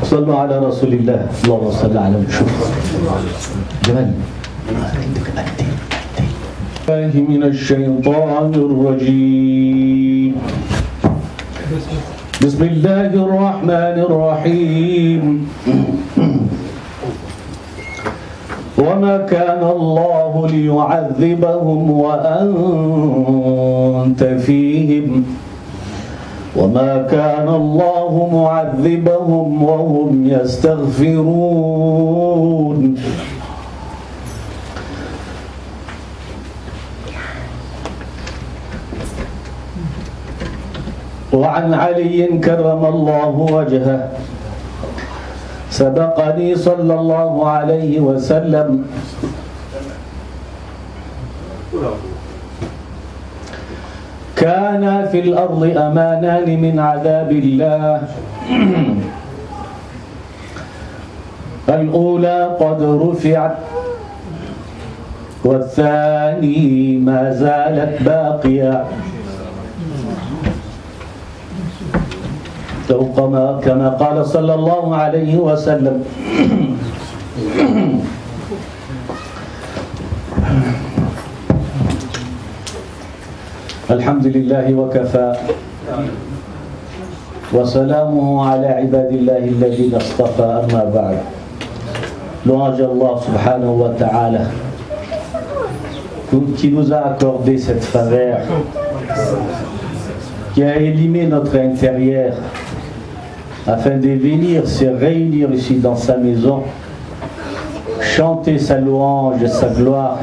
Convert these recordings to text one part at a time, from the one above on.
صلوا على رسول الله اللهم صل على محمد جمال الله من الشيطان الرجيم بسم الله الرحمن الرحيم وما كان الله ليعذبهم وأنت فيهم وما كان الله معذبهم وهم يستغفرون وعن علي كرم الله وجهه سبقني صلى الله عليه وسلم كان في الأرض أمانان من عذاب الله الأولى قد رفعت والثاني ما زالت باقية كما قال صلى الله عليه وسلم الحمد لله وكفى وسلامه على عباد الله الذين اصطفى أما بعد louange Allah subhanahu wa ta'ala qui nous a accordé cette faveur, qui a élimé notre intérieur afin de venir se réunir ici dans sa maison, chanter sa louange, sa gloire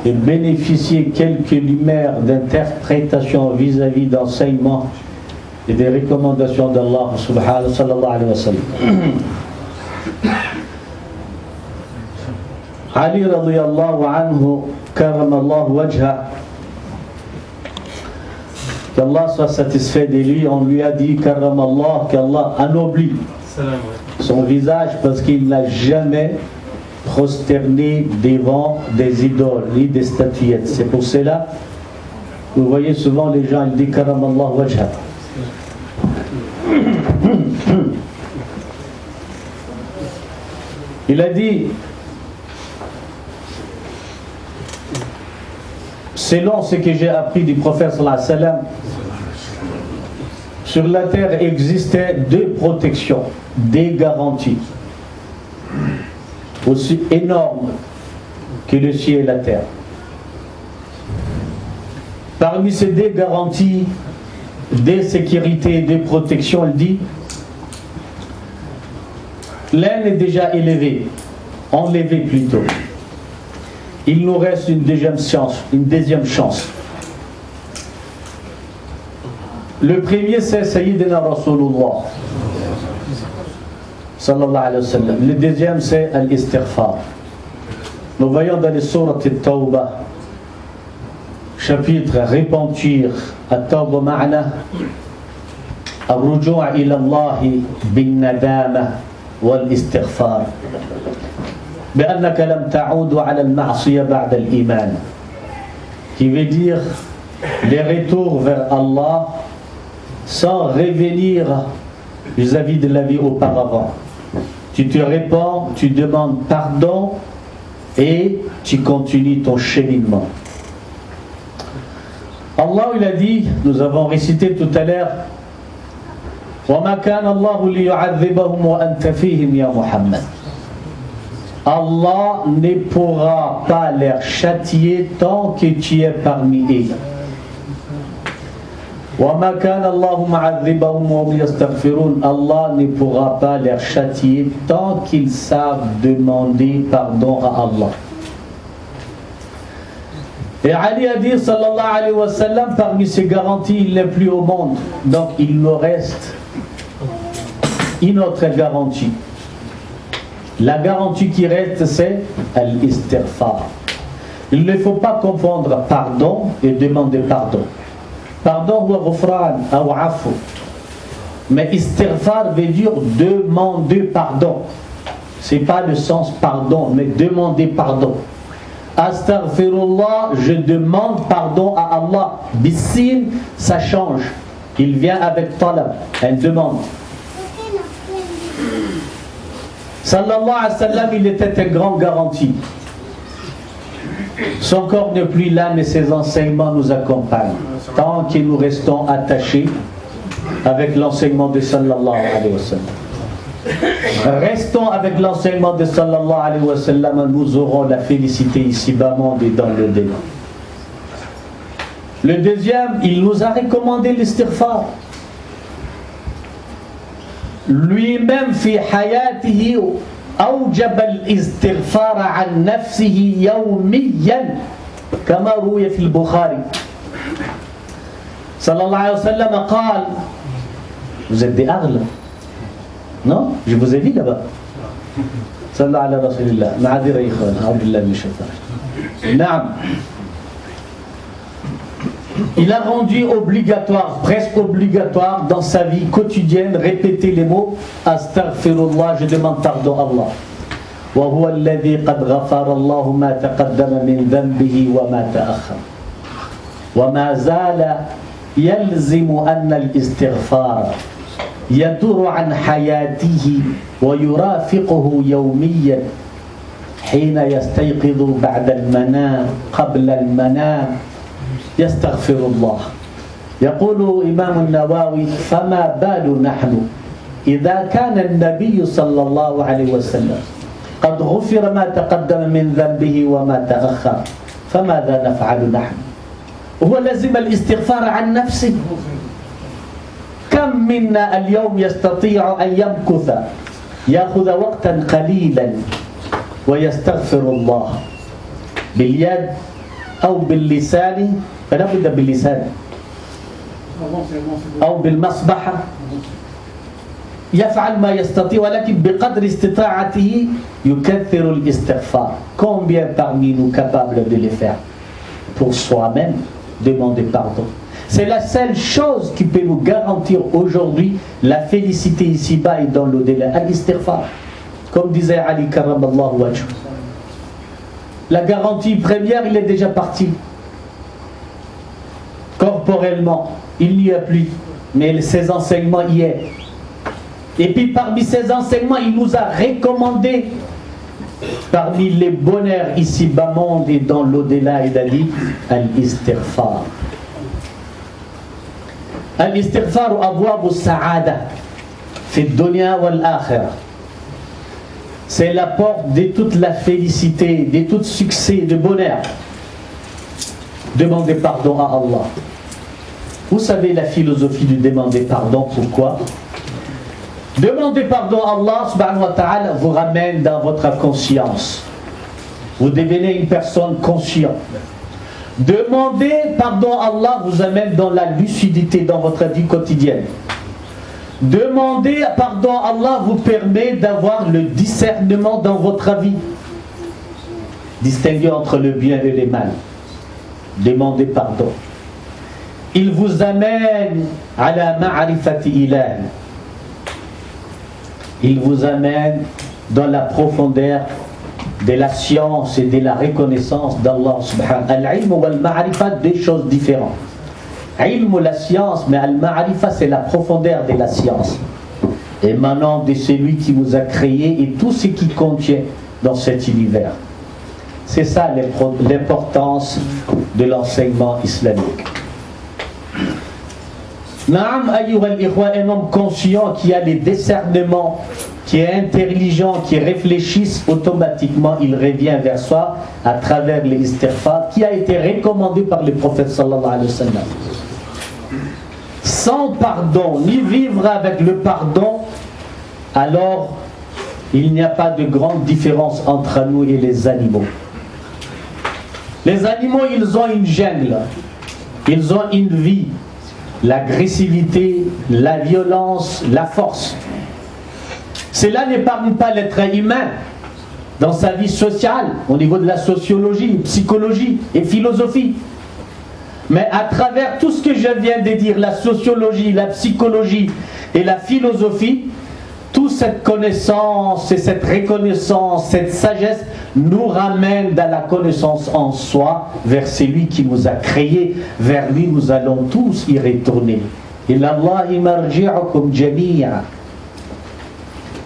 et bénéficier quelques lumières d'interprétation vis-à-vis d'enseignements et des recommandations d'Allah subhanahu sallallahu alayhi wa sallam. Ali radiyallahu anhu karamallahu wajha, qu'Allah soit satisfait de lui, on lui a dit karamallah, qu'Allah anoblit son visage parce qu'il n'a jamais prosterné devant des idoles ni des statuettes. C'est pour cela vous voyez souvent les gens ils disent karamallah wajha. Il a dit, selon ce que j'ai appris du prophète sallallahu alayhi wa sallam, sur la terre existait deux protections, des garanties aussi énormes que le ciel et la terre. Parmi ces deux garanties, des sécurités et des protections, il dit, l'un est déjà élevé, enlevé plutôt. Il nous reste une deuxième chance. Le premier c'est Sayyidina Rasulullah sallallahu alayhi wa sallam. Le deuxième c'est Al-Istighfar. Nous voyons dans les sourates At-Tawbah, chapitre repentir, At-Tawbah ma'na Ar-Ruju' ila Allah bin-nadama wal-istighfar. بأنك لم تعود على المعصية بعد الإيمان, qui veut dire les retours vers Allah sans revenir vis-à-vis de la vie auparavant. Tu te répands, tu demandes pardon et tu continues ton cheminement. Allah il a dit, nous avons récité tout à l'heure, وَمَا كَانَ اللَّهُ لِيُعَذِّبَهُمْ وَأَنْتَ فِيهِمْ يَا مُحَمَّدٍ. Allah ne pourra pas les châtier tant que tu es parmi eux. وَمَا كَانَ اللَّهُ مُعَذِّبَهُمْ وَهُمْ يَسْتَغْفِرُونَ. Allah ne pourra pas les châtier tant qu'ils savent demander pardon à Allah. Et Ali a dit sallallahu alayhi wa sallam, parmi ces garanties, il n'est plus au monde. Donc il nous reste une autre garantie. La garantie qui reste, c'est Al-Istighfar. Il ne faut pas confondre pardon et demander pardon. Pardon ou ghufran ou afu. Mais Istighfar veut dire demander pardon. C'est pas le sens pardon, mais demander pardon. Astaghfirullah, je demande pardon à Allah. Bissin, ça change. Il vient avec talab, une demande. Sallallahu alayhi wa sallam, il était un grand garanti. Son corps n'est plus là, mais ses enseignements nous accompagnent. Tant que nous restons attachés avec l'enseignement de sallallahu alayhi wa sallam. Restons avec l'enseignement de sallallahu alayhi wa sallam, nous aurons la félicité ici-bas monde et dans le débat. Le deuxième, il nous a recommandé l'istighfar. Lui-même, fi hayatihi, أوجب الاستغفار عن نفسه يوميا كما روي في البخاري. صلى الله عليه وسلم قال: vous êtes des harles, non? Je vous ai dit là-bas. صلى الله على رسول الله. معذرة يا إخوان، أعوذ بالله من الشيطان. نعم. Il a rendu obligatoire, presque obligatoire dans sa vie quotidienne, répéter les mots Astaghfirullah, je demande pardon à Allah. Wa huwa alladhi qad ghafara Allahu ma taqaddama min dhanbihi wa ma ta'akhkhar. Wa ma zala yalzimu anna al-istighfar yaduru an hayatihi wa yurafiquhu yawmiyan حين يستيقظ بعد المنام قبل المنام يستغفر الله. يقول إمام النووي: فما بال نحن إذا كان النبي صلى الله عليه وسلم قد غفر ما تقدم من ذنبه وما تأخر، فماذا نفعل نحن؟ هو لازم الاستغفار عن نفسه. كم منا اليوم يستطيع أن يمكث يأخذ وقتا قليلا ويستغفر الله باليد أو باللسان، فلا بد باللسان أو بالمصبحة، يفعل ما يستطيع ولكن بقدر استطاعته يكثر الاستغفار. Combien parmi nous capables de le faire pour soi-même, demander pardon? C'est la seule chose qui peut nous garantir aujourd'hui la félicité ici-bas et dans l'au-delà. Al-istighfar. Comme disait Ali karramallahu wajhu. La garantie première, il est déjà parti. Corporellement, il n'y a plus, mais ses enseignements y est. Et puis parmi ses enseignements, il nous a recommandé, parmi les bonheurs ici-bas monde et dans l'au-delà, il a dit Al-istighfar. Al-istighfar abwab as-sa'ada fi ad-dunya wal-akhirah. C'est la porte de toute la félicité, de tout succès, de bonheur. Demandez pardon à Allah. Vous savez la philosophie du demander pardon, pourquoi? Demander pardon à Allah subhanahu wa ta'ala vous ramène dans votre conscience. Vous devenez une personne consciente. Demander pardon à Allah vous amène dans la lucidité dans votre vie quotidienne. Demander pardon à Allah vous permet d'avoir le discernement dans votre vie. Distinguer entre le bien et le mal. Demandez pardon. Il vous amène à la ma'rifati ilahi. Il vous amène dans la profondeur de la science et de la reconnaissance d'Allah subhanahu. Al-ilm wal-ma'rifa, deux choses différentes. Ilm, la science, mais al-ma'rifa, c'est la profondeur de la science, émanant de celui qui vous a créé et tout ce qui contient dans cet univers. C'est ça l'importance de l'enseignement islamique. Naam ayyuha al-ikhwa, un homme conscient qui a les discernements, qui est intelligent, qui réfléchit, automatiquement il revient vers soi à travers l'istighfar qui a été recommandé par le prophète sallallahu alayhi wa sallam. Sans pardon, ni vivre avec le pardon, alors il n'y a pas de grande différence entre nous et les animaux. Les animaux, ils ont une jungle, ils ont une vie, l'agressivité, la violence, la force. Cela n'épargne pas l'être humain dans sa vie sociale, au niveau de la sociologie, psychologie et philosophie. Mais à travers tout ce que je viens de dire, la sociologie, la psychologie et la philosophie, toute cette connaissance et cette reconnaissance, cette sagesse nous ramène dans la connaissance en soi vers celui qui nous a créés. Vers lui nous allons tous y retourner. إلى الله مرجعكم جميعا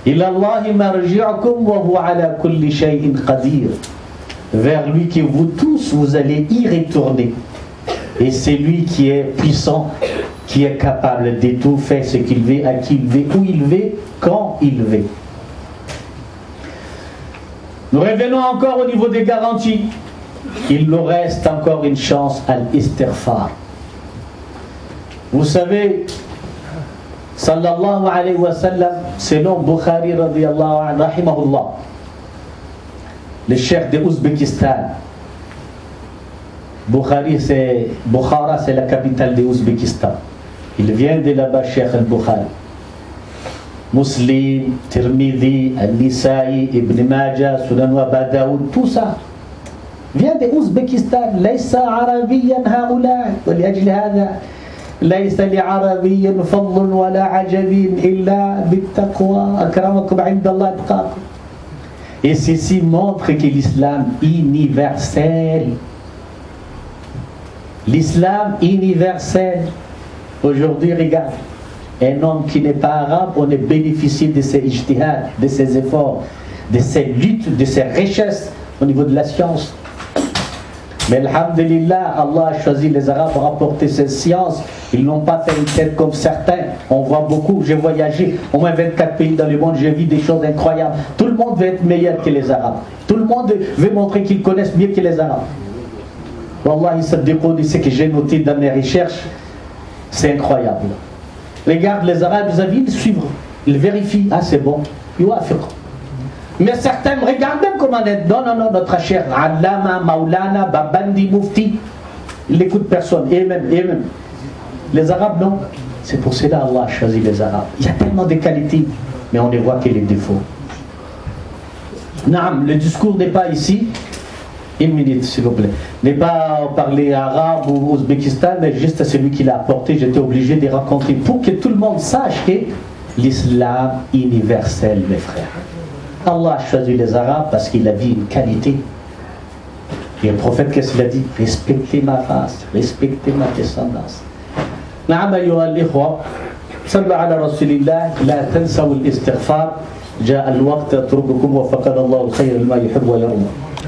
إلى الله مرجعكم وهو على كل شيء قدير. Vers lui que vous tous, vous allez y retourner. Et c'est lui qui est puissant, qui est capable de tout faire ce qu'il veut, à qui il veut, où il veut, quand il veut. Nous revenons encore au niveau des garanties. Il nous reste encore une chance à l'istighfar. Vous savez, sallallahu alayhi wa sallam, selon Bukhari radiyallahu anhu, rahimahullah, le cheikh de Ouzbékistan. Bukhara, c'est la capitale de Ouzbékistan. Il vient de là-bas, Cheikh al-Bukhari. Muslim, Tirmidhi, Al-Nisa'i, Ibn Majah, Sunan wa Abi Daoud, tout ça vient de Ouzbékistan. ليس عربيا هؤلاء ولأجل هذا ليس لعربي فضل ولا عجبي إلا بالتقوى أكرمكم عند الله أتقاكم. Et ceci montre que l'islam universel, l'islam universel, aujourd'hui regarde, un homme qui n'est pas arabe, on est bénéficié de ses ijtihad, de ses efforts, de ses luttes, de ses richesses au niveau de la science. Mais alhamdulillah, Allah a choisi les Arabes pour apporter cette science. Ils n'ont pas fait une tête comme certains. On voit beaucoup, j'ai voyagé au moins 24 pays dans le monde, j'ai vu des choses incroyables. Tout le monde veut être meilleur que les Arabes. Tout le monde veut montrer qu'ils connaissent mieux que les Arabes. Wallahi, ça dépend de ce que j'ai noté dans mes recherches. C'est incroyable. Regarde, les Arabes, ils suivent, ils vérifient. Ah, c'est bon. Mais certains me regardent même comme on est. Non, notre cher Allama, Maulana, Babandi, Mufti, ils n'écoutent personne. Et même. Les Arabes, non. C'est pour cela Allah a choisi les Arabes. Il y a tellement de qualités, mais on ne voit que les défauts. Naam, le discours n'est pas ici. Une minute, s'il vous plaît. N'est pas parler arabe ou Ouzbékistan, mais juste celui qui l'a apporté. J'étais obligé de raconter pour que tout le monde sache que l'islam universel, mes frères. Allah a choisi les Arabes parce qu'il a vu une qualité. Et le prophète, qu'est-ce qu'il a dit? Respectez ma race, respectez ma descendance. نعم أيها الإخوة صلوا على رسول الله لا تنسوا الاستغفار جاء الوقت أترككم وفقنا الله الخير ما يحب ويرضى